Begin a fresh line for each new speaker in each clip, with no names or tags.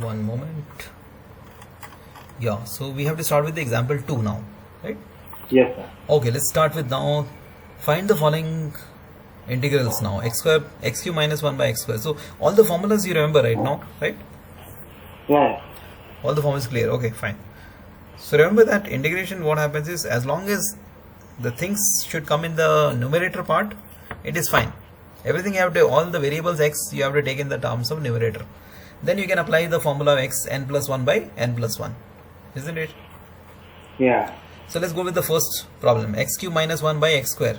One moment. Yeah, so we have to start with the example 2 now, right?
Yes, sir.
Okay, let's start with now. Find the following integrals now. X square, x cube minus 1 by x square. So all the formulas you remember right now, right?
Yeah.
All the formulas clear. Okay, fine. So remember that integration, what happens is, as long as the things should come in the numerator part, it is fine. Everything you have to, all the variables x you have to take in the terms of numerator. Then you can apply the formula of x n plus 1 by n plus 1. Isn't it?
Yeah.
So let's go with the first problem. X cube minus 1 by x square.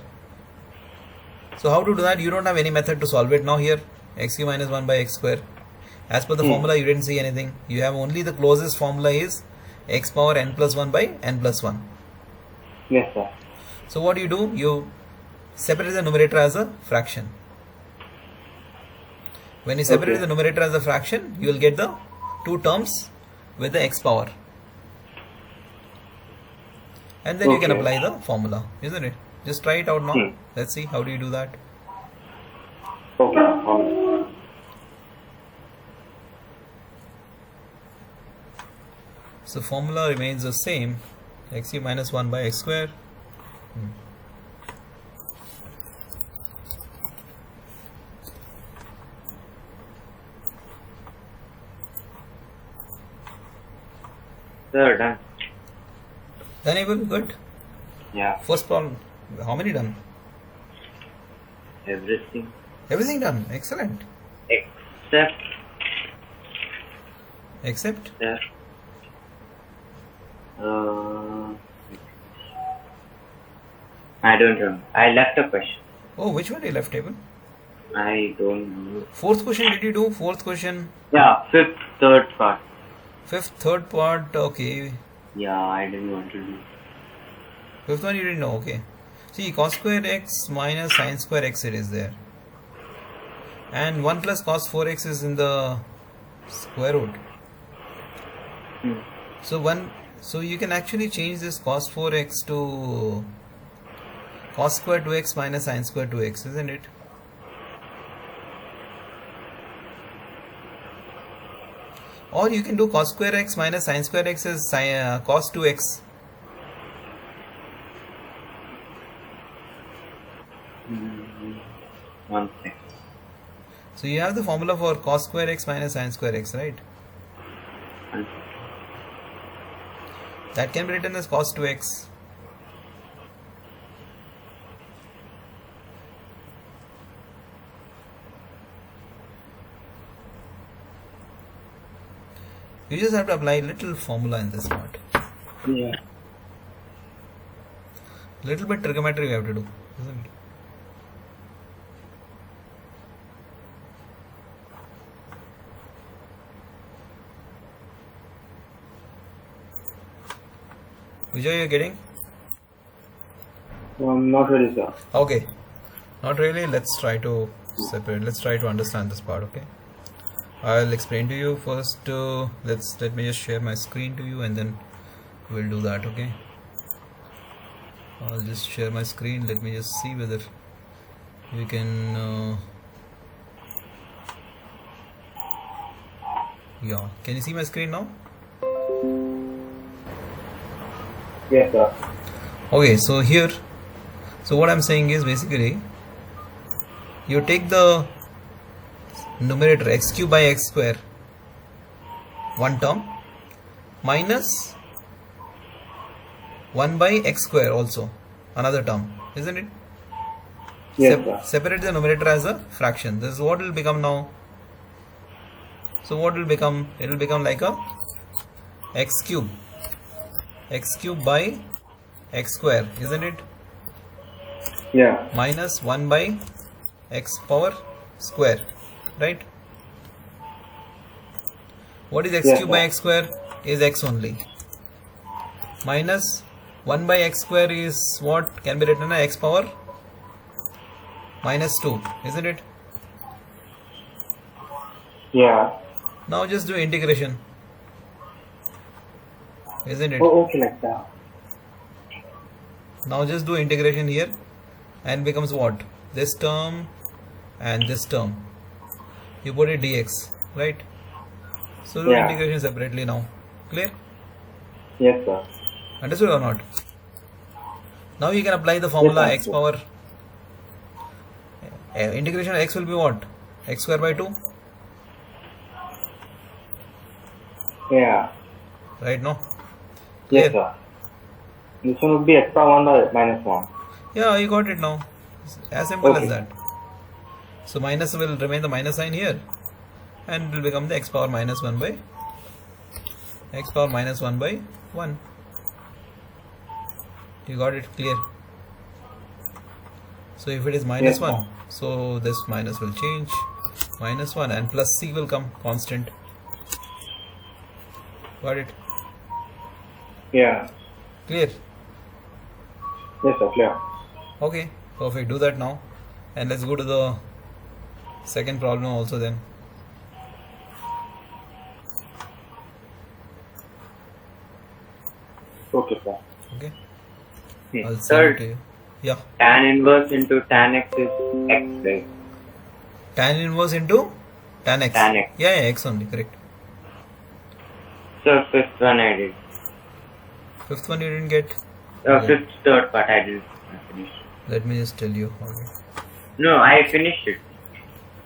So how to do that? You don't have any method to solve it now here. X cube minus 1 by x square. As per the formula, you didn't see anything. You have only the closest formula is x power n plus 1 by n plus 1.
Yes, sir.
So what do? You separate the numerator as a fraction. When you separate the numerator as a fraction, you will get the two terms with the x power. And then you can apply the formula, isn't it? Just try it out now. Let's see, how do you do that?
Okay.
So formula remains the same, x cube minus 1 by x square.
Sir, done.
Done, Abel? Good.
Yeah.
First problem, how many done?
Everything.
Everything done. Excellent.
Except.
Except?
That. I don't know. I left a question.
Oh, which one you left, Abel?
I don't know.
Fourth question, did you do? Fourth question.
Yeah, fifth, third part.
Fifth, third part, okay.
Yeah, I didn't want to do.
Fifth one you didn't know, okay. See, cos square x minus sin square x, it is there. And 1 plus cos 4x is in the square root. So you can actually change this cos 4x to cos square 2x minus sin square 2x, isn't it? Or you can do cos square x minus sin square x as cos 2x.
One second.
So you have the formula for cos square x minus sin square x, right? That can be written as cos 2x. You just have to apply little formula in this part.
Yeah.
Little bit trigonometry you have to do, isn't it? Vijay, you're getting?
Not really, sir.
Okay. Not really. Let's try to separate. Let's try to understand this part, okay? I'll explain to you first. Let me just share my screen to you and then we'll do that, okay? I'll just share my screen. Let me just see whether you can yeah, can you see my screen now?
Yes, sir.
Okay, so here, so what I'm saying is basically you take the numerator x cube by x square, one term, minus 1 by x square also, another term, isn't it?
Yes, sir.
Separate the numerator as a fraction. This is what will become now. So what will become? It will become like a x cube by x square, isn't it?
Yeah.
Minus 1 by x power square, right? What is x
Yes,
cube
sir.
by x square? Is x only. Minus 1 by x square is what can be written as x power minus 2, isn't it?
Yeah.
Now just do integration, isn't it?
Oh, okay, like that.
Now just do integration here and becomes what? This term and this term. You put it dx, right? So do
Yeah.
integration separately now. Clear?
Yes, sir.
Understood or not? Now you can apply the formula
Yes,
x
sir.
power. Integration x will be what? X square by 2.
Yeah.
Right now?
Yes, sir. This one would be x power 1 or minus 1.
Yeah, you got it now. As simple
Okay.
as that. So minus will remain the minus sign here, and it will become the x power minus 1 by 1. You got it clear? So if it is minus
Yes,
1,
sir.
so this minus will change, minus 1, and plus c will come constant. Got it?
Yeah.
Clear?
Yes, sir. Clear.
Okay, perfect. Do that now, and let's go to the second problem also then.
Okay, sir.
Okay, I'll send it
Third,
to you. Yeah,
tan inverse into tan x is x, right?
tan inverse into tan x.
Tan x.
Yeah, x only, correct.
So fifth one I did.
Fifth one you didn't get.
Fifth, third part I didn't finish.
Let me just tell you. Okay.
No, I finished it.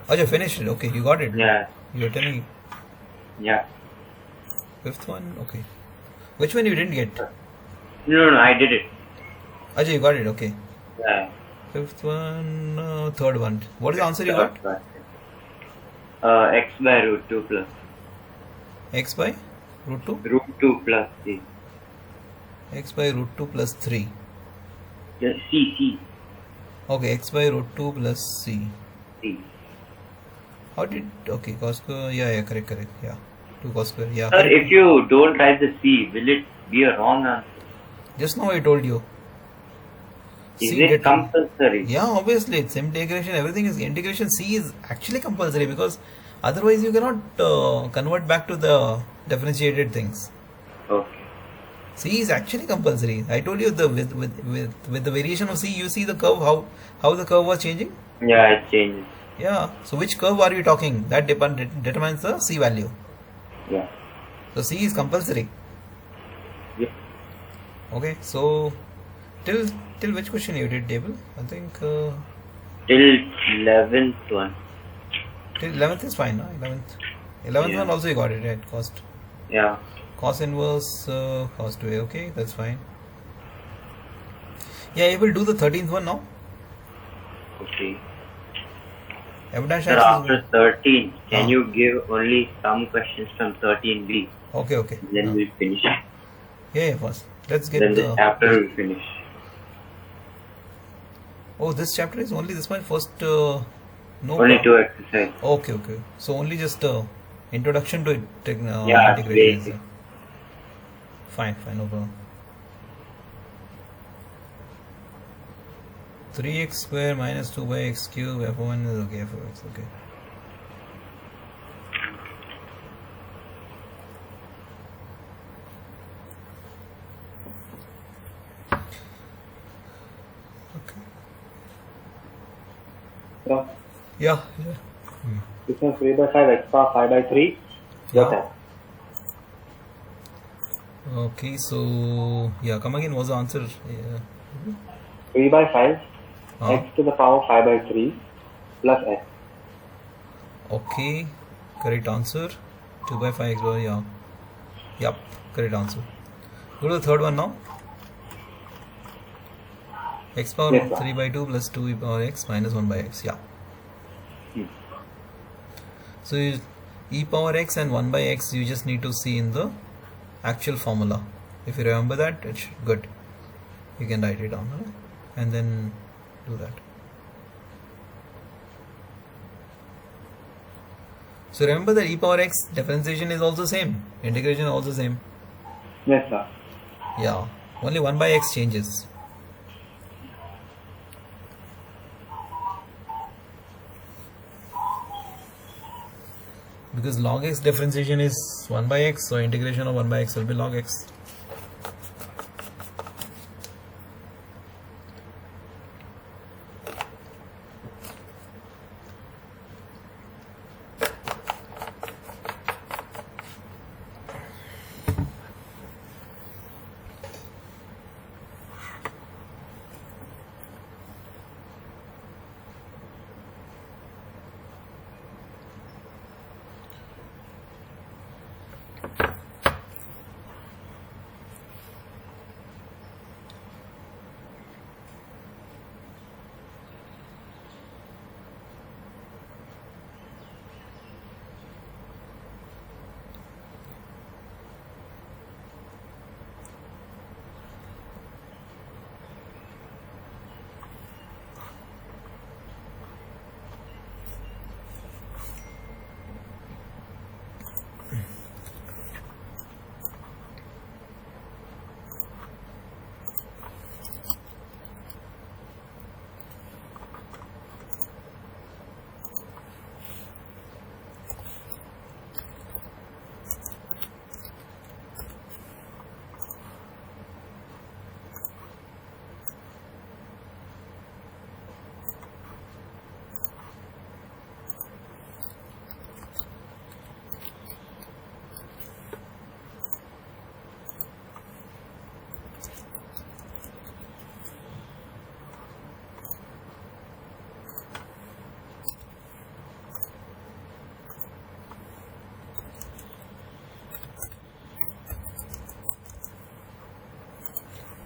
Oh, you finished it. Okay, you got it.
Yeah.
You're telling
Yeah.
fifth one. Okay. Which one you didn't get?
No, I did it.
Ajay, you got it. Okay.
Yeah.
Fifth one, third one. What is the answer you got?
Third part. X by root 2 plus
X by root 2.
root 2 plus c.
X by root 2 plus 3.
Yeah, c.
Okay, x by root 2 plus c.
C.
How did, okay, cos square, yeah, correct, yeah. 2 cos square, yeah.
Sir, if you don't write the c, will it be a wrong answer?
Just now I told you.
Is
C
it
get-
compulsory?
Yeah, obviously, it's integration, everything is integration. C is actually compulsory because otherwise you cannot convert back to the differentiated things.
Okay.
C is actually compulsory. I told you the with the variation of C, you see the curve, how the curve was changing.
Yeah, it changes.
Yeah. So which curve are you talking? That determines the C value.
Yeah.
So C is compulsory.
Yeah.
Okay. So till which question you did table? I think
Till 11th one.
till 11th is fine. No? 11th
Yeah.
one also you got it right. Cost.
Yeah.
Cos inverse cos 2a. Okay, that's fine. Yeah, you will do the 13th one now.
Okay.
F dash
Sir,
X
after
is
13, can
Ah.
you give only some questions from 13b?
okay.
Then we'll finish.
Yeah, first. Let's get
Then the
the.
chapter will finish.
Oh, this chapter is only this one first. No.
Only two exercises.
Okay. So only just introduction to
Yeah,
integration.
basic.
Fine, no problem. 3x square minus 2 by x cube f1 is okay for x, okay.
Yeah.
Yeah.
This one 3 by 5, x power 5 by 3.
Yeah.
Got that.
Okay, so yeah, come again. What's the answer? Yeah.
3 by 5,
Huh?
x to the power 5 by 3 plus x.
Okay, correct answer. 2 by 5 x by, yeah. Yup, correct answer. Go to the third one now. X power
Yes, sir.
3 by 2 plus 2 e power x minus 1 by x, yeah. So e power x and 1 by x you just need to see in the actual formula. If you remember that, it's good. You can write it down, huh? And then do that. So remember that e power x differentiation is also same, integration is also same.
Yes, sir.
Yeah, only 1 by x changes. Because log x differentiation is 1 by x, so integration of 1 by x will be log x.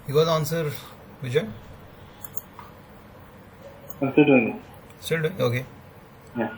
You got the answer, Vijay?
I'm still doing it.
Still doing? Okay.
Yeah.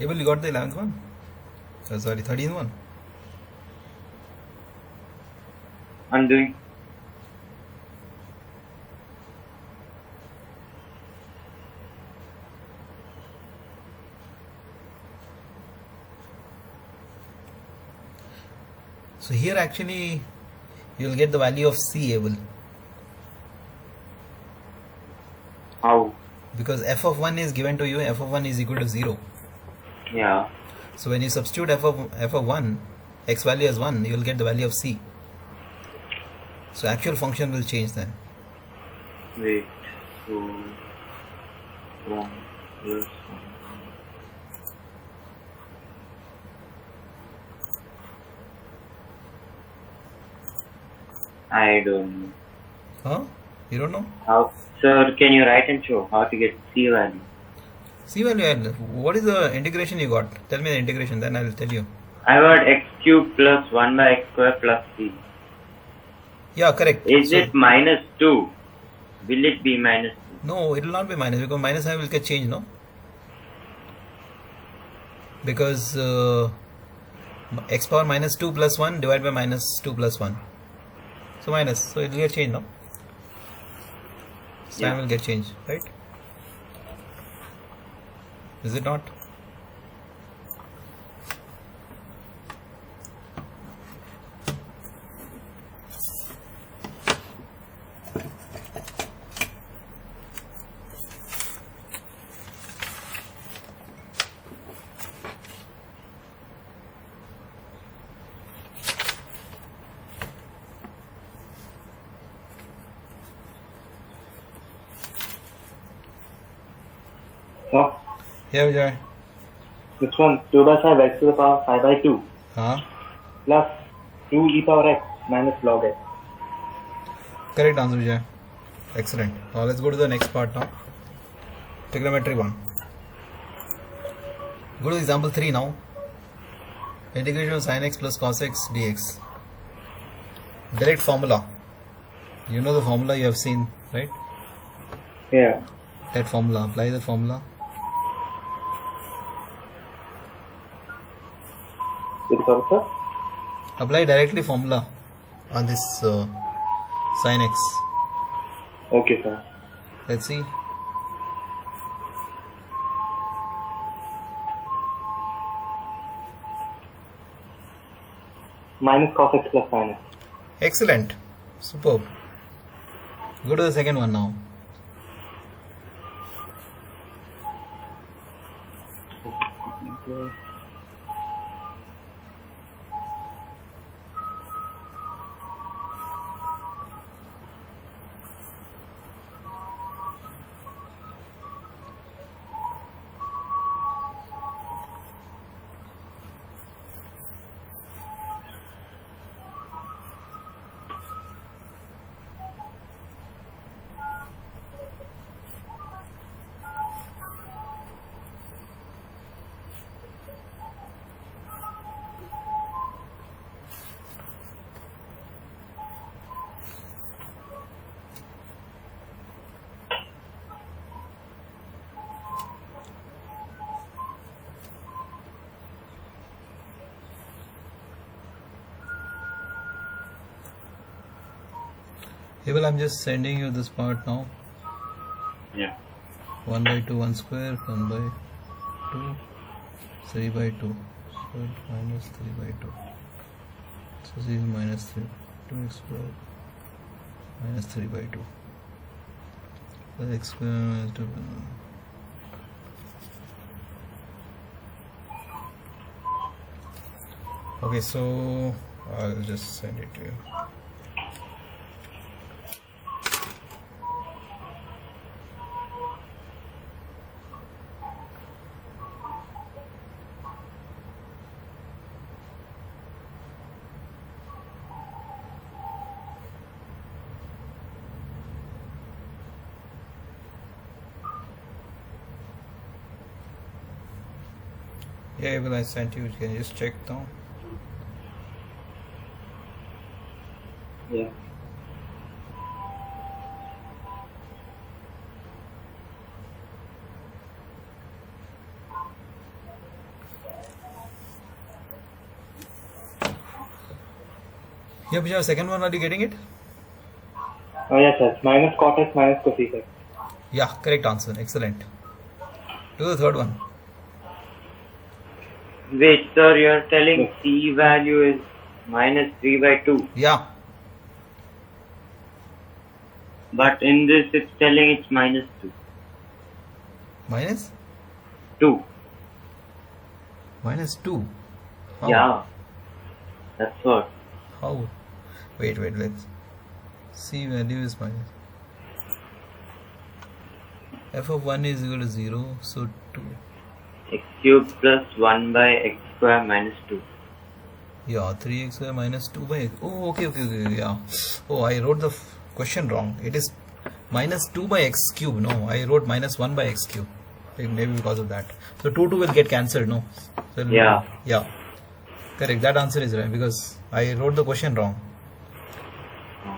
Abel, you got the 11th one? Sorry, 13th one.
I'm doing.
So here actually you'll get the value of C, Abel,
How?
because f of 1 is given to you, f of 1 is equal to 0.
Yeah.
So when you substitute f of 1, x value as 1, you will get the value of C. So actual function will change then.
Wait. So 1 plus 1. I don't know.
Huh? You don't know?
How? Sir, can you write and show how to get C value?
C value, what is the integration you got? Tell me the integration, then I will tell you.
I got x cubed plus 1 by x square plus C.
Yeah, correct.
Is
So-
it minus 2? Will it be minus 2?
No, it will not be minus, because minus sign will get changed, no? Because x power minus 2 plus 1 divided by minus 2 plus 1. So minus, so it will get changed, no? Sign
Yeah.
will get changed, right? Is it not?
So,
Yeah, Vijay.
this one 2 by 5 x to the power 5 by 2
Huh?
plus 2 e power x minus log x.
Correct answer, Vijay. Excellent. Now let's go to the next part now. Trigonometry 1. Go to example 3 now. Integration of sin x plus cos x dx. Direct formula. You know the formula, you have seen, right?
Yeah.
That formula. Apply the formula.
Is it also?
Apply directly formula on this sin x.
Okay, sir.
Let's see.
Minus cos x plus sin x.
Excellent. Superb. Go to the second one now.
Okay.
Hey, well, I'm just sending you this part now.
Yeah.
1 by 2, 1 square, 1 by 2, 3 by 2, square minus 3 by 2. So this is minus 3, 2x square minus 3 by 2. plus x square to okay, so I'll just send it to you. Yeah, well, I sent you. Can you just check now?
Yeah.
Yeah, Vijay, second one, are you getting it?
Oh yes, sir. Minus cot x minus cosec x.
Yeah, correct answer. Excellent. Do the third one.
Wait, sir, you're telling C value is minus 3 by 2.
Yeah.
But in this, it's telling it's minus 2.
Minus?
2.
Minus 2. How?
Yeah. That's what.
How? Wait. C value is minus. F of 1 is equal to 0, so 2.
X cubed plus 1 by x square minus 2.
Yeah, 3x square minus 2 by x. Oh, okay, yeah. Oh, I wrote the question wrong. It is minus 2 by x cube. No, I wrote minus 1 by x cube. Maybe because of that. So 2 will get cancelled, no? So
Yeah.
Yeah. Correct. That answer is right because I wrote the question wrong.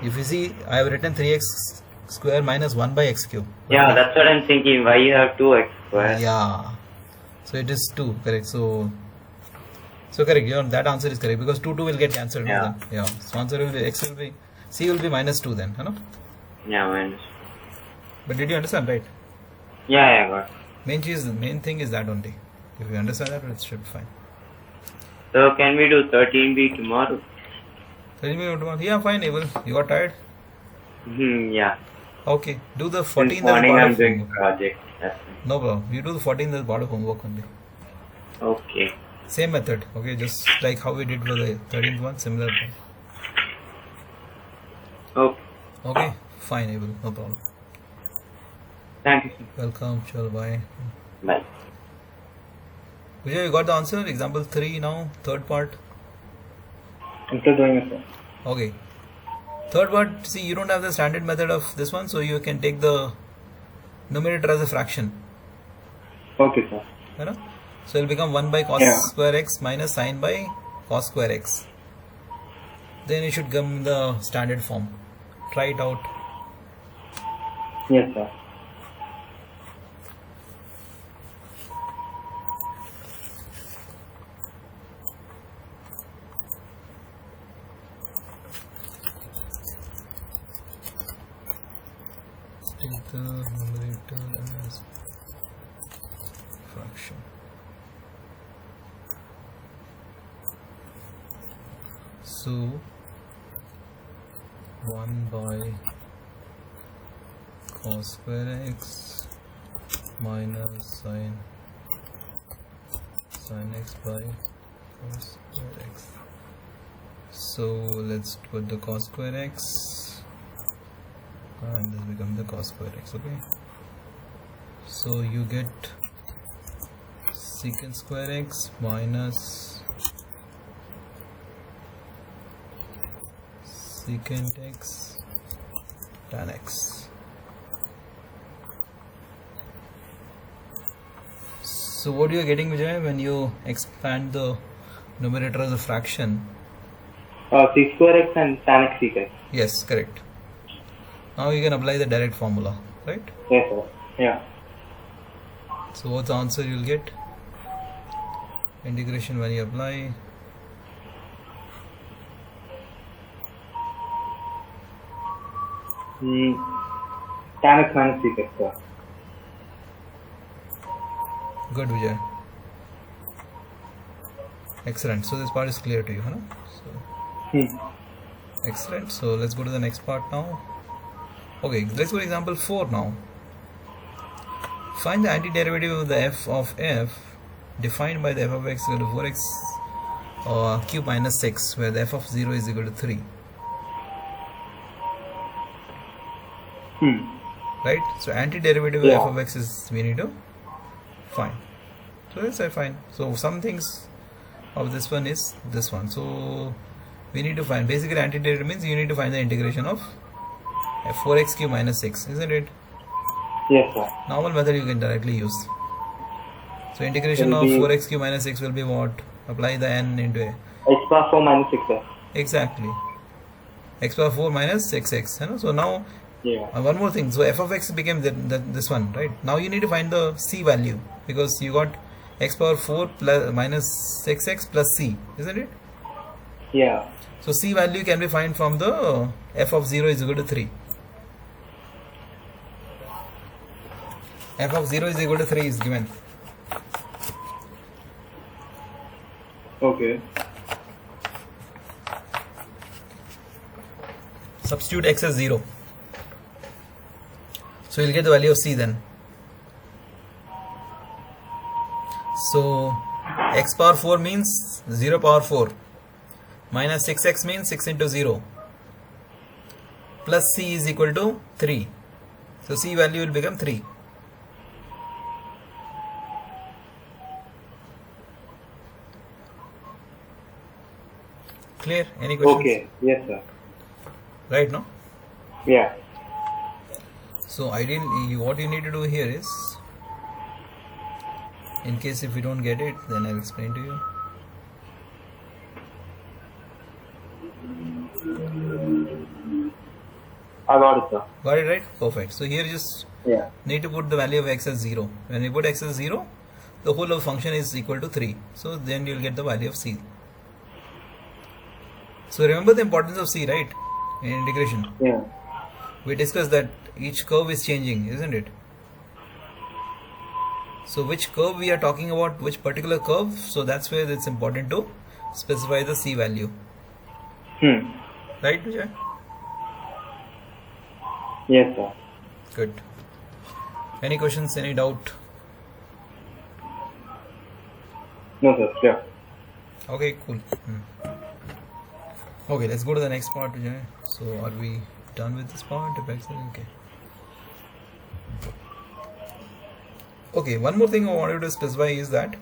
If you see, I have written 3x square minus 1 by x cube.
Yeah, that's what I'm thinking. Why you have 2x square?
Yeah. So it is 2, correct. So correct. That answer is correct because 2 will get cancelled.
Yeah.
Then. Yeah. So answer will be x will be C will be minus 2 then, you know?
Yeah, minus.
But did you understand, right?
Yeah, I got.
Main thing is that only. If you understand that, it should be fine.
So can we do 13B tomorrow?
Tell me what you want. Yeah, fine, Abel. You got tired?
Yeah.
Okay. Do the
This
14th
morning
part
I'm
of
doing
homework.
project. That's it.
No problem. You do the 14th as part of homework only.
Okay.
Same method. Okay, just like how we did for the 13th one, similar thing.
Okay.
Okay, fine, Abel. No problem.
Thank you, sir.
Welcome. Chalo, bye.
Bye.
Vijay, you got the answer? Example 3 now, third part.
I'm still doing it, sir.
Okay. Third part, see, you don't have the standard method of this one, so you can take the numerator as a fraction.
Okay, sir.
You know? So it will become 1 by cos
Yeah.
square x minus sine by cos square x. Then you should come in the standard form. Try it out.
Yes, sir.
Take the numerator as fraction. So 1 by cos square x minus sine x by cos square x. So let's put the cos square x and this becomes the cos square x. Okay, so you get secant square x minus secant x tan x. So what you are getting, Vijay, when you expand the numerator as a fraction?
Sec square x and tan x sec x.
Yes, correct. Now you can apply the direct formula, right?
Yes, sir. Yeah.
So what's the answer you'll get? Integration when you apply.
Tan x minus sec x, sir.
Good, Vijay. Excellent. So this part is clear to you, huh? So, excellent. So let's go to the next part now. Okay, let's go to example 4 now. Find the antiderivative of the f of f defined by the f of x equal to 4x cube minus 6, where the f of 0 is equal to 3. Right? So antiderivative of f of x is we need to find. So let's say fine. So some things of this one is this one. So we need to find, basically antiderivative means you need to find the integration of 4x cube minus 6, isn't it?
Yes, sir.
Normal method you can directly use. So integration of 4x cube minus 6 will be what? Apply the n into a
X power 4 minus 6, sir.
exactly x power 4 minus 6x. You know? So now one more thing. So f of x became this one, right? Now you need to find the c value, because you got x power 4 plus minus 6x plus c, isn't it?
Yeah.
So c value can be found from the f of 0 is equal to 3. F of 0 is equal to 3 is given.
Okay.
Substitute x as 0. So you'll get the value of c then. So x power 4 means 0 power 4 minus 6x means 6 into 0 plus c is equal to 3. So c value will become 3. Clear? Any questions?
Okay. Yes, sir.
Right, no?
Yeah.
So ideally what you need to do here is, in case if you don't get it, then I'll explain to you.
I got it, sir.
Got it, right? Perfect. So here you just need to put the value of x as 0. When you put x as 0, the whole of function is equal to 3. So then you'll get the value of c. So remember the importance of c, right? In integration.
Yeah.
We discussed that each curve is changing, isn't it? So which curve we are talking about, which particular curve, so that's where it's important to specify the c value. Right, Vijay?
Yes, sir.
Good. Any questions, any doubt?
No, sir. Yeah.
Okay, cool. Okay, let's go to the next part, Vijay. So are we done with this part? Okay. Okay, one more thing I wanted to specify is that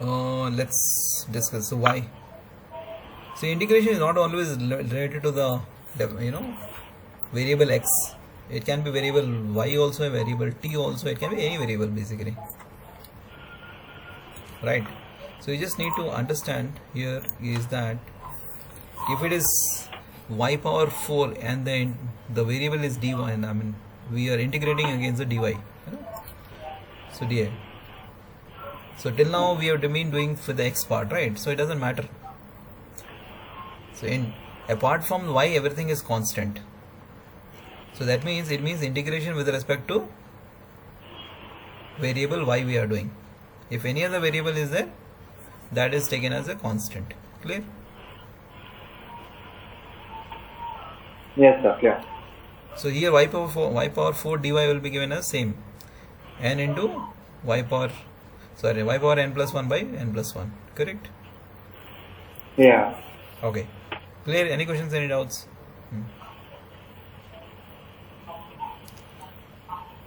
let's discuss. So why? So integration is not always related to the variable x. It can be variable y also, a variable t also. It can be any variable basically. Right. So you just need to understand here is that if it is y power 4 and then the variable is dy, I mean we are integrating against the dy. So dA. So till now we have been doing for the x part, right? So it doesn't matter. So apart from y, everything is constant. So that means it means integration with respect to variable y we are doing. If any other variable is there, that is taken as a constant. Clear?
Yes, sir. Clear.
So here y power 4 dy will be given as same n into y power n plus 1 by n plus 1. Correct?
Yeah.
Okay. Clear? Any questions, any doubts?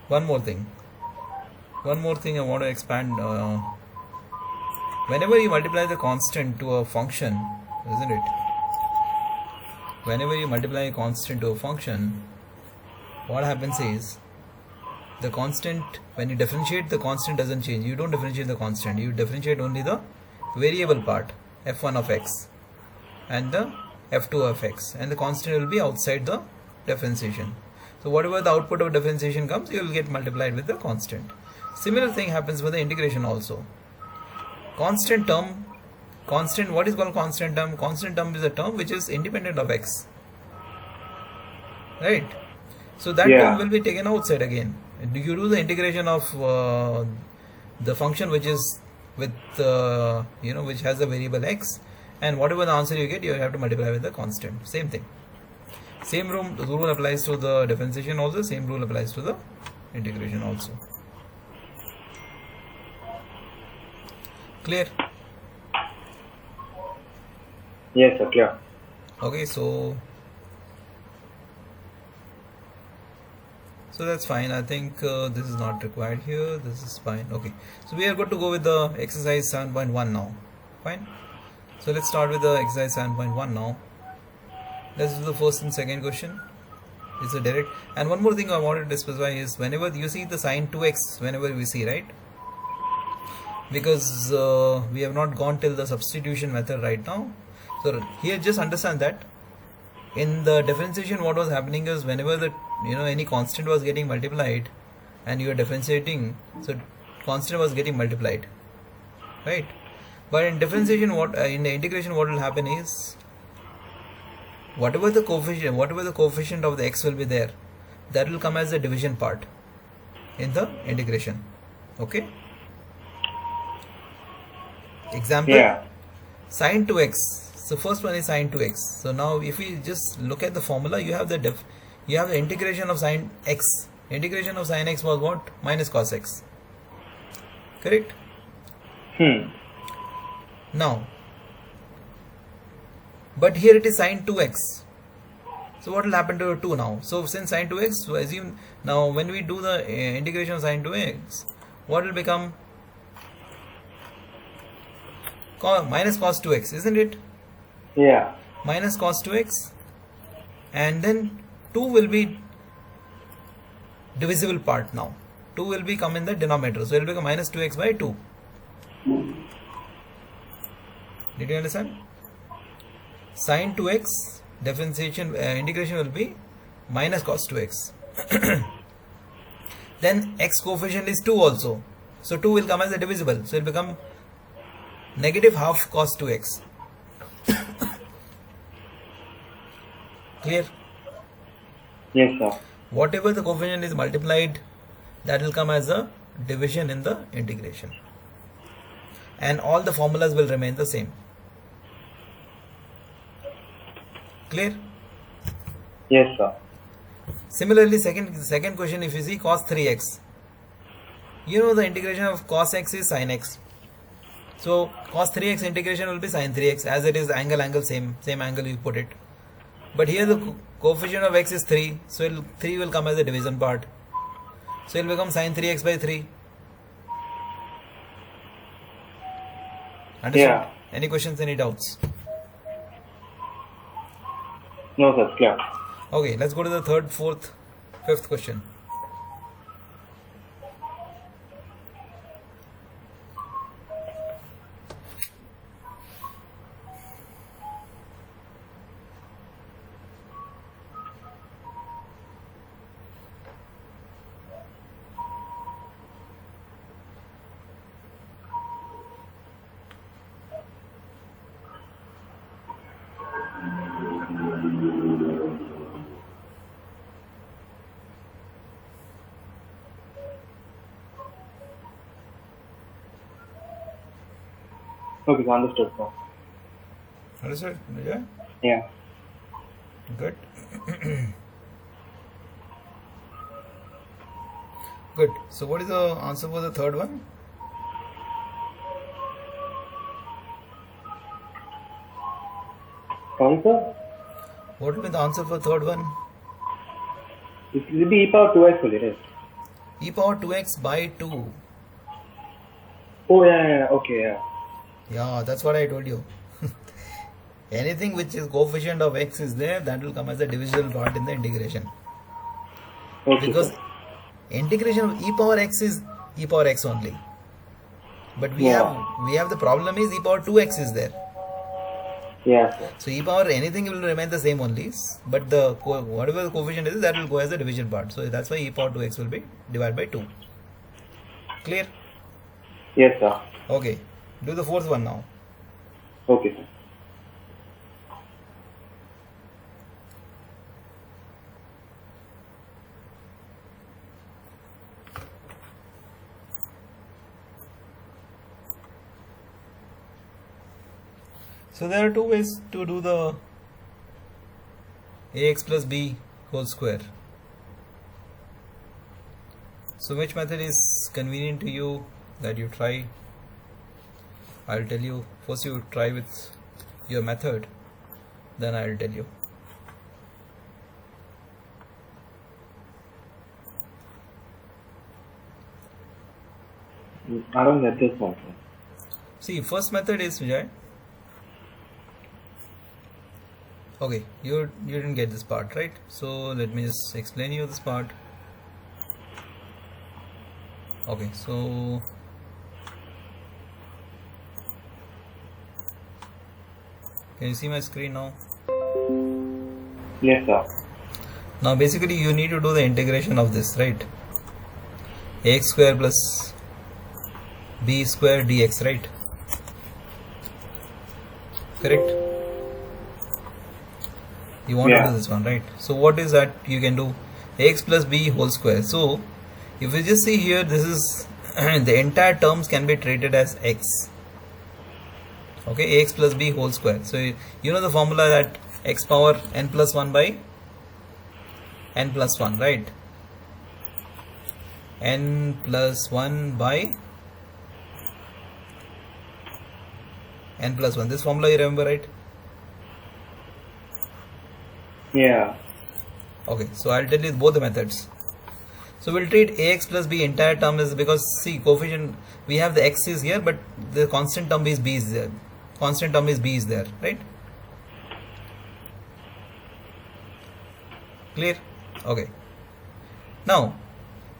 One more thing I want to expand. Whenever you multiply the constant to a function, isn't it? Whenever you multiply a constant to a function, what happens is the constant, when you differentiate, the constant doesn't change. You don't differentiate the constant, you differentiate only the variable part, f1 of x and the f2 of x, and the constant will be outside the differentiation. So whatever the output of differentiation comes, you will get multiplied with the constant. Similar thing happens with the integration also. Constant term, what is called constant term? Constant term is a term which is independent of x, right? So that term will be taken outside again. You do the integration of the function which is with which has a variable x, and whatever the answer you get, you have to multiply with the constant. Same thing. Same rule applies to the differentiation also. Same rule applies to the integration also. Clear?
Yes, sir. Clear.
Okay, so that's fine. I think this is not required here. This is fine. Okay, so we are good to go with the exercise 7.1 now. Fine. So let's start with the exercise 7.1 now. Let's do the first and second question. It's a direct. And one more thing I wanted to specify is whenever you see the sign 2x, whenever we see, right? Because we have not gone till the substitution method right now. So here just understand that in the differentiation what was happening is whenever the any constant was getting multiplied and you are differentiating, so constant was getting multiplied, right? But in differentiation in the integration what will happen is whatever the coefficient of the x will be there, that will come as the division part in the integration. Okay, example,
Yeah.
sin 2x. So first one is sin 2x. So now if we just look at the formula, you have the integration of sin x. Integration of sin x was what? Minus cos x. Correct? Now, but here it is sin 2x. So what will happen to 2 now? So since sin 2x, so assume now when we do the integration of sin 2x, what will become? Minus cos 2x, isn't it?
Yeah.
Minus cos 2x, and then 2 will be divisible part now. 2 will be come in the denominator, so it will become minus 2x by 2. Did you understand? Sin 2x differentiation integration will be minus cos 2x. Then x coefficient is 2 also, so 2 will come as a divisible, so it will become negative half cos 2x. Clear?
Yes, sir.
Whatever the coefficient is multiplied, that will come as a division in the integration, and all the formulas will remain the same. Clear?
Yes, sir.
Similarly, second question, if you see cos 3x, the integration of cos x is sin x. So cos 3x integration will be sin 3x, as it is angle same angle you put it. But here the coefficient of x is 3, so 3 will come as a division part. So it will become sin 3x by 3. Understand?
Yeah.
Any questions, any doubts?
No, sir. Clear.
Okay, let's go to the third, fourth, fifth question.
Okay, so understood, sir.
Understood? Yeah?
Yeah.
Good. Good. So what is the answer for the third one?
Sorry, sir.
What will be the answer for third one?
It will be e power 2x only, right?
E power 2x by 2.
Oh, yeah. Okay, yeah.
Yeah, that's what I told you. Anything which is coefficient of x is there, that will come as a divisible part in the integration.
Okay,
Because
sir.
integration of e power x is e power x only. But we have the problem is e power 2x is there.
Yeah, sir.
So e power anything will remain the same only, but the whatever the coefficient is, that will go as a division part. So that's why e power 2x will be divided by 2. Clear?
Yes, sir.
Okay. Do the fourth one now.
Okay, sir.
So there are two ways to do the ax plus b whole square. So which method is convenient to you that you try? I'll tell you. First you try with your method, then I'll tell you.
I don't get this one.
See, first method is Vijay. Okay, you didn't get this part, right? So let me just explain you this part. Okay, so can you see my screen now?
Yes, sir.
Now basically you need to do the integration of this, right? Ax square plus b square dx, right? Correct? You want to do this one, right? So what is that you can do? Ax plus b whole square. So if you just see here, this is the entire terms can be treated as x. Okay, ax plus b whole square. So you know the formula that x power n plus 1 by n plus 1, right? N plus 1 by n plus 1. This formula you remember, right?
Yeah.
Okay, so I'll tell you both the methods. So we'll treat ax plus b entire term is because see coefficient we have the x is here, but the constant term is b is there. Constant term is b is there, right? Clear? Okay. Now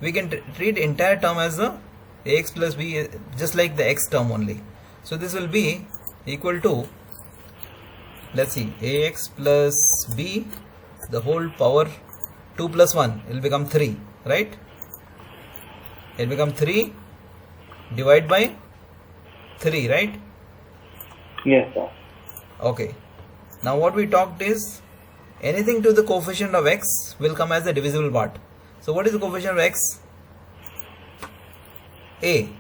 we can treat entire term as the ax plus b just like the x term only. So this will be equal to, let's see, ax plus b the whole power 2 plus 1 will become 3, right? It will become 3 divided by 3, right?
Yes, sir.
Okay. Now what we talked is anything to the coefficient of x will come as the divisible part. So what is the coefficient of x? A.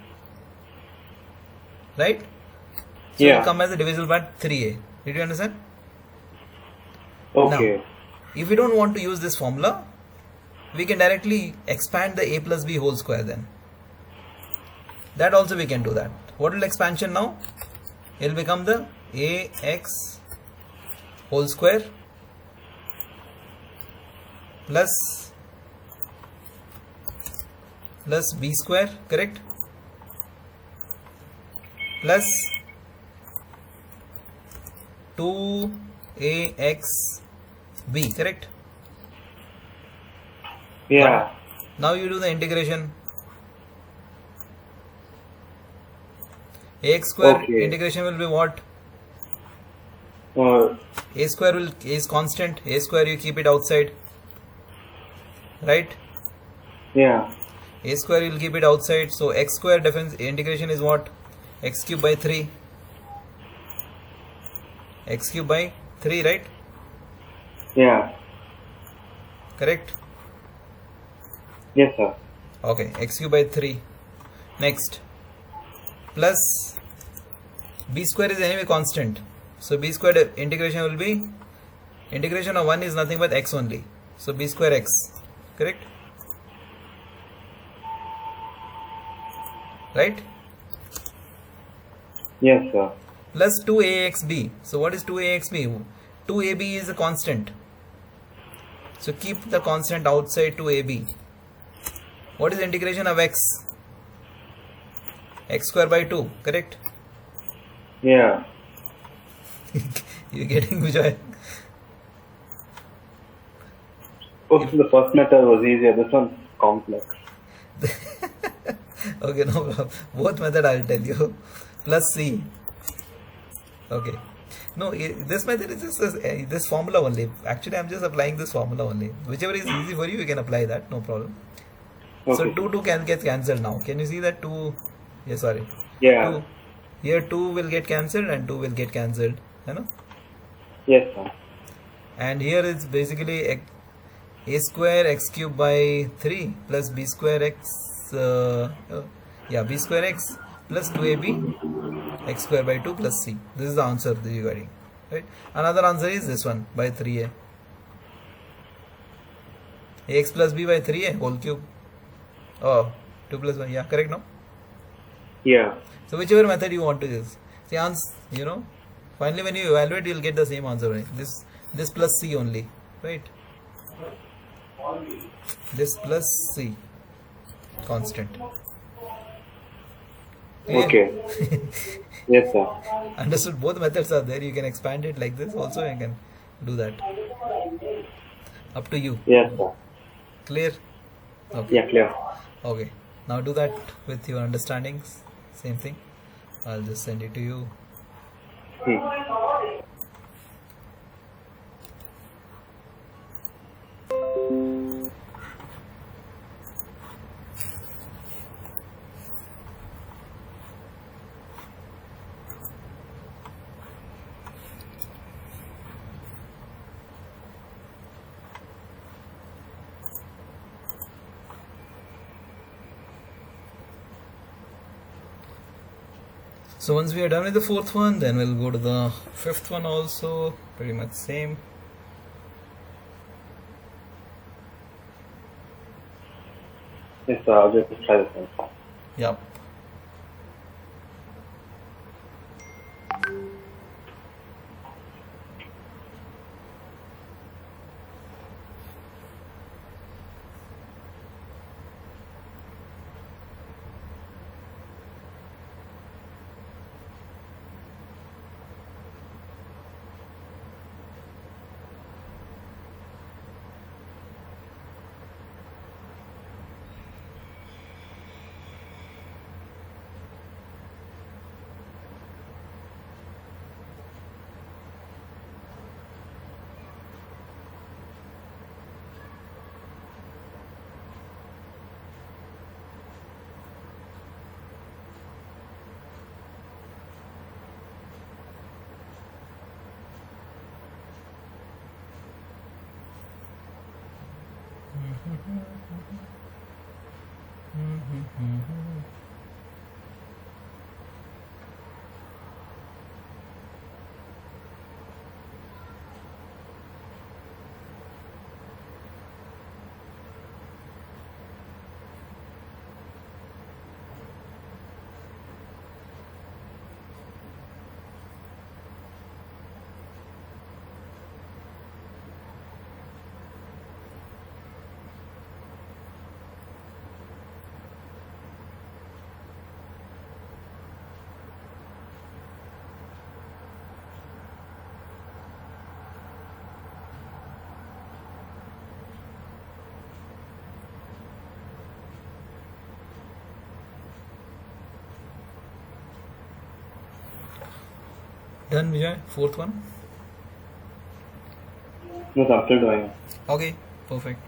Right? So it will come as a divisible part 3a. Did you understand?
Okay.
Now, if we don't want to use this formula, we can directly expand the a plus b whole square then. That also we can do that. What will expansion now? It will become the ax whole square plus b square, correct? Plus 2ax b, correct?
Yeah.
Now you do the integration. Ax square integration will be what? A square is constant. A square you keep it outside, right?
Yeah.
A square you will keep it outside. So x square integration is what? X cube by 3. X cube by 3, right?
Yeah.
Correct?
Yes, sir.
Okay, x cube by 3. Next, plus b square is anyway constant. So b square integration will be, integration of 1 is nothing but x only. So b square x, correct? Right?
Yes, sir.
Plus 2axb. So what is 2axb? 2ab is a constant. So keep the constant outside 2ab. What is integration of x? X square by 2, correct?
Yeah.
You're getting Vijay?
Okay, the first method was easier. This one's complex.
Okay, no problem. Both method I'll tell you. Plus c. Okay. No, this method is just this formula only. Actually, I'm just applying this formula only. Whichever is easy for you, you can apply that. No problem.
Okay.
So 2 can get cancelled now. Can you see that 2? Yeah, sorry.
Yeah.
2. Here 2 will get cancelled and 2 will get cancelled. You know?
Yes, sir.
And here it's basically a square x cube by 3 plus b square x. B square x plus 2ab x square by 2 plus c. This is the answer that you are getting, right? Another answer is this one by 3a. Ax plus b by 3a whole cube. Oh, 2 plus 1. Yeah, correct now.
Yeah.
So whichever method you want to use. See, finally when you evaluate, you'll get the same answer. Right? This plus C only, right? This plus C constant. Clear?
Okay. Yes, sir.
Understood. Both methods are there. You can expand it like this. Also, you can do that. Up to you.
Yes, sir.
Clear? Okay.
Yeah, clear.
Okay. Now do that with your understandings. Same thing. I'll just send it to you.
Hmm.
So once we are done with the fourth one, then we'll go to the fifth one also. Pretty much same.
Yes, sir. I'll just try this one.
Yep. Done, Vijay? Fourth one?
No, sir. I'm still doing it.
Okay, perfect.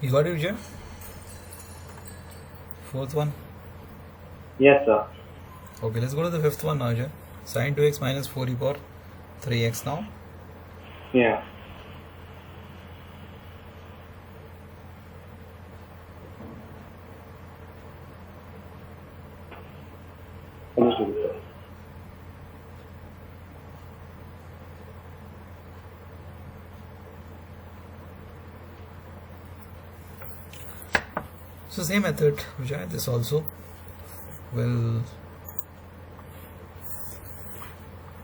You got it, Vijay? Fourth one.
Yes, sir.
Okay, let's go to the fifth one now, Vijay. Sine 2x minus 4 e power 3x now.
Yeah. Understood, sir.
So same method, Vijay. This also will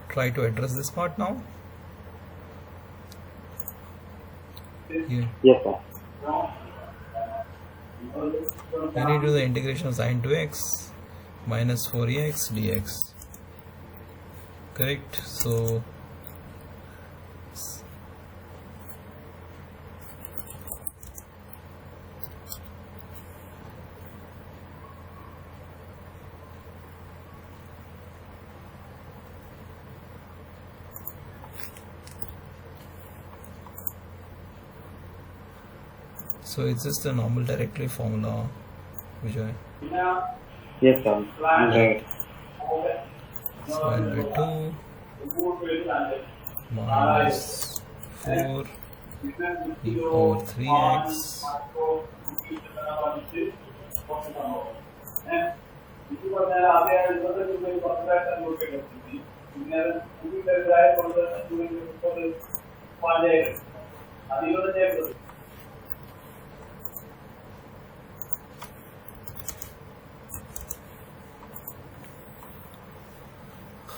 try to address this part now. Yeah.
Yes, sir.
Then you do the integration of sine 2x minus 4ex dx. Correct. So it's just a normal directory formula, Vijay.
Yes, sir. Right.
So it'll be 2 minus 4 e power 3x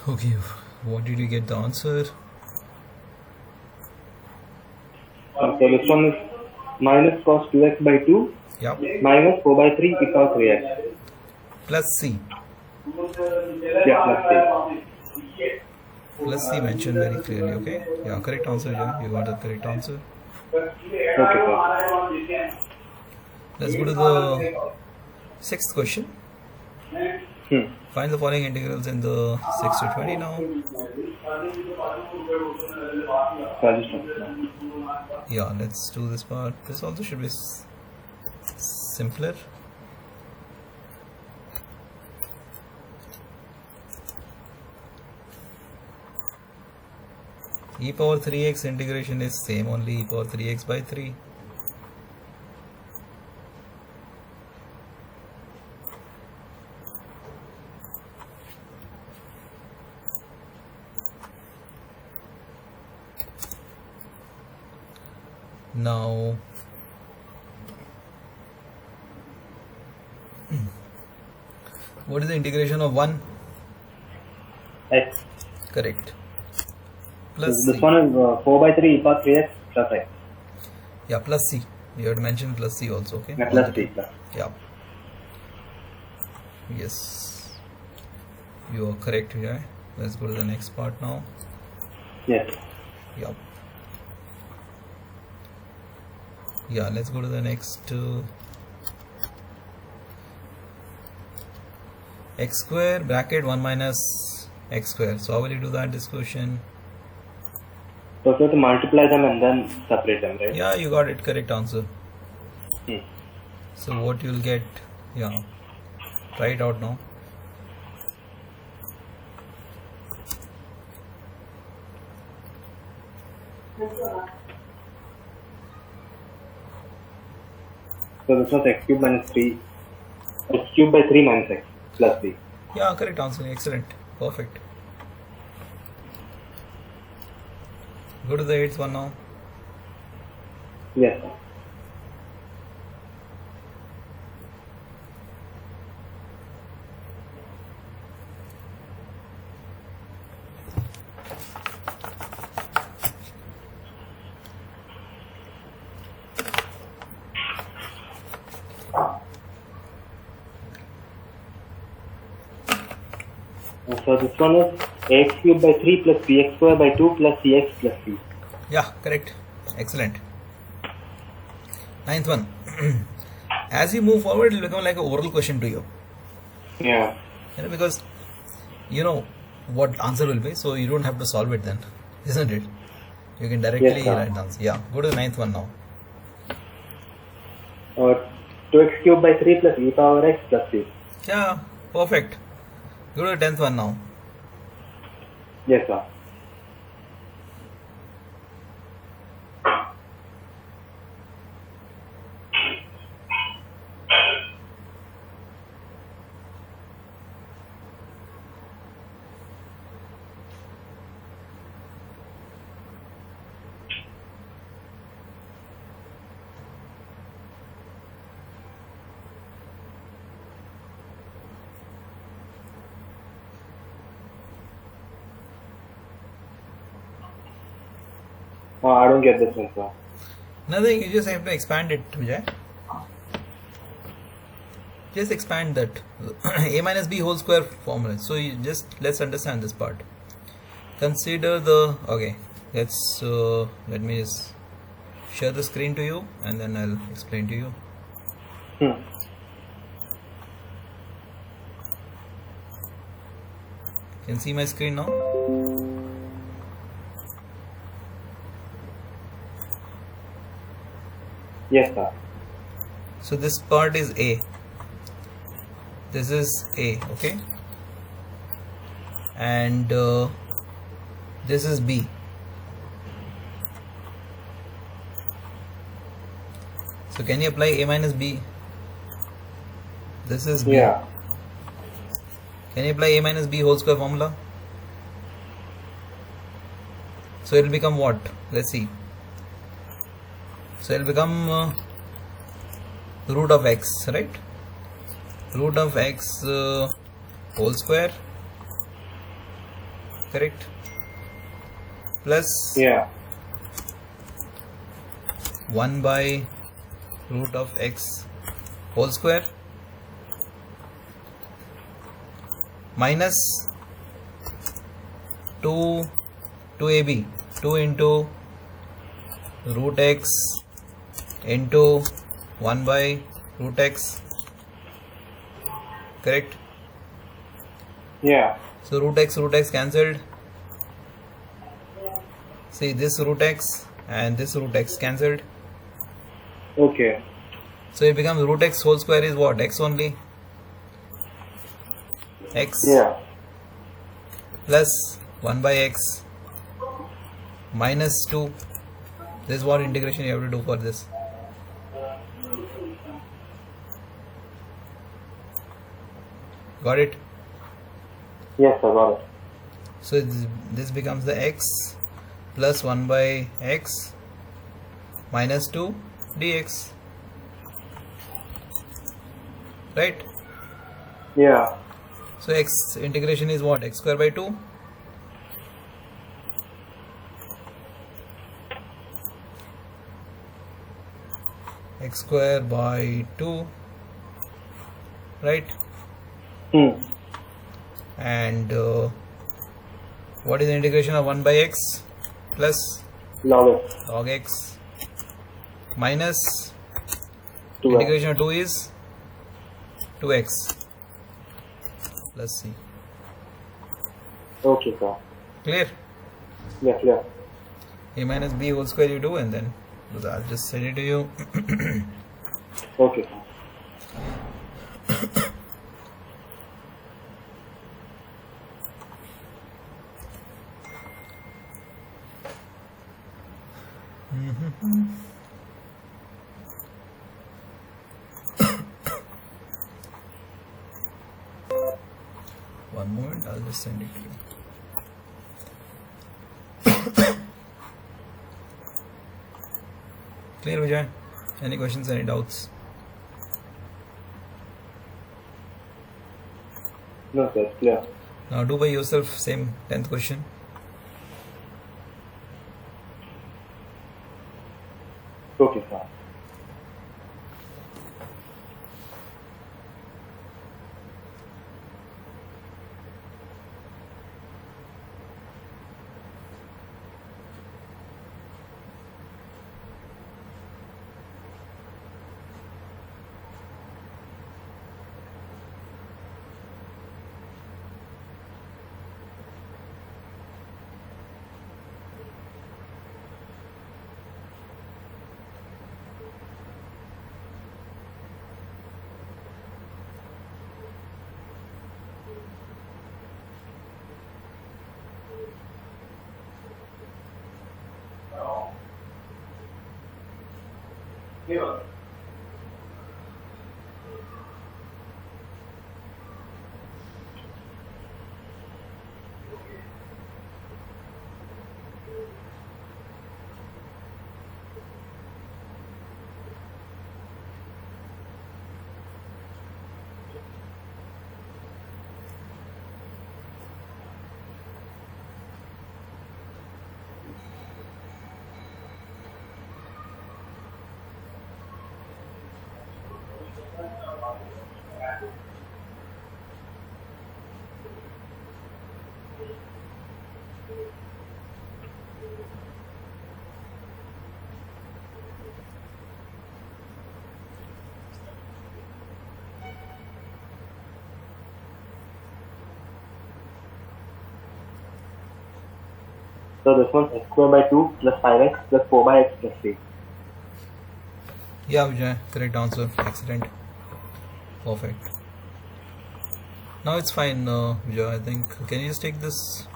Okay, what did you get the answer?
So this one is minus cos 2x by 2
Yep.
minus 4 by 3 e power 3x.
Plus C.
Yeah, let's see.
Plus C mentioned very clearly, okay? Yeah, correct answer, Vijay. You got the correct answer.
Okay, sir.
Let's go to the sixth question. Find the following integrals in the 6 to 20 now. Yeah, let's do this part. This also should be simpler. E power 3x integration is same, only e power 3x by 3. Now what is the integration of 1?
X.
Correct.
So
Plus
this
C.
one is 4 by 3 e power 3x plus x.
Yeah, plus C. You have to mention plus C also, okay?
Yeah, plus t plus.
Yeah. Yes. You are correct, Vijay. Let's go to the next part now.
Yes.
Yeah. Yeah, let's go to the next. X square bracket 1 minus x square. So how will you do that, this question?
So we have to multiply them and then separate them, right?
Yeah, you got it. Correct answer.
Hmm.
So what you'll get, yeah, try it out now.
So this was x cube minus 3, x cube by 3 minus x plus b.
Yeah, correct answer. Excellent. Perfect. Go to the 8th one now.
Yes, sir. So this one is ax cube by 3 plus bx square by 2 plus cx plus c.
Yeah, correct. Excellent. 9th one. As you move forward, it will become like an oral question to you.
Yeah.
You know, because you know what answer will be, so you don't have to solve it then, isn't it? You can directly
Yes, sir.
write the answer. Yeah, go to the 9th one now.
Or 2x cubed by 3 plus e power x plus 2.
Yeah, perfect. Go to the 10th one now.
Yes, sir. I don't get this one, sir.
Nothing, you just have to expand it, Vijay. Just expand that a minus b whole square formula. So you just let's understand this part. Consider the okay. Let's let me just share the screen to you and then I'll explain to you. Can see my screen now?
Yes, sir.
So this part is A. This is A, okay? And this is B. So can you apply A minus B? This is B.
Yeah.
Can you apply A minus B whole square formula? So it will become what? Let's see. So it will become root of x, right? Root of x whole square, correct? Plus
Yeah.
1 by root of x whole square minus 2ab 2 into root x into 1 by root x, correct?
Yeah.
So root x cancelled. See this root x and this root x cancelled.
Okay.
So it becomes root x whole square is what? X only. X
Yeah.
plus 1 by x minus 2. This is what integration you have to do for this. Got it?
Yes, sir. Got it.
So this becomes the x plus 1 by x minus 2 dx, right?
Yeah.
So x integration is what? X square by 2. X square by 2, right? And what is the integration of 1 by x plus
Log x.
log x minus
2x.
integration of 2 is 2x plus c.
Okay, sir.
Clear?
Yes, clear.
A minus b whole square you do, and then I'll just send it to you.
Okay, sir.
One moment, I'll just send it to you. Clear, Vijay? Any questions, any doubts?
No, sir. It's clear.
Now do by yourself same 10th question.
Okay, sir. So this one's x square by 2 plus 5x plus 4 by x plus 3.
Yeah, Vijay, correct answer. Excellent. Perfect. Now it's fine, Vijay. I think. Can you just take this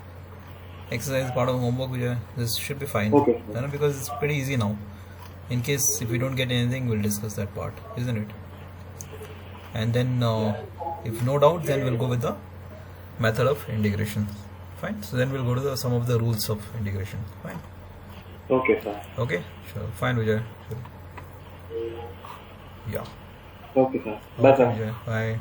exercise part of homework, Vijay? This should be fine.
Okay.
You know, because it's pretty easy now. In case if we don't get anything, we'll discuss that part, isn't it? And then, if no doubt, then we'll go with the method of integration. Fine. So then we'll go to some of the rules of integration. Fine.
Okay, sir.
Okay. Sure. Fine, Vijay. Sure. Yeah.
Okay, sir. Bye,
Okay,
sir.
Vijay. Bye.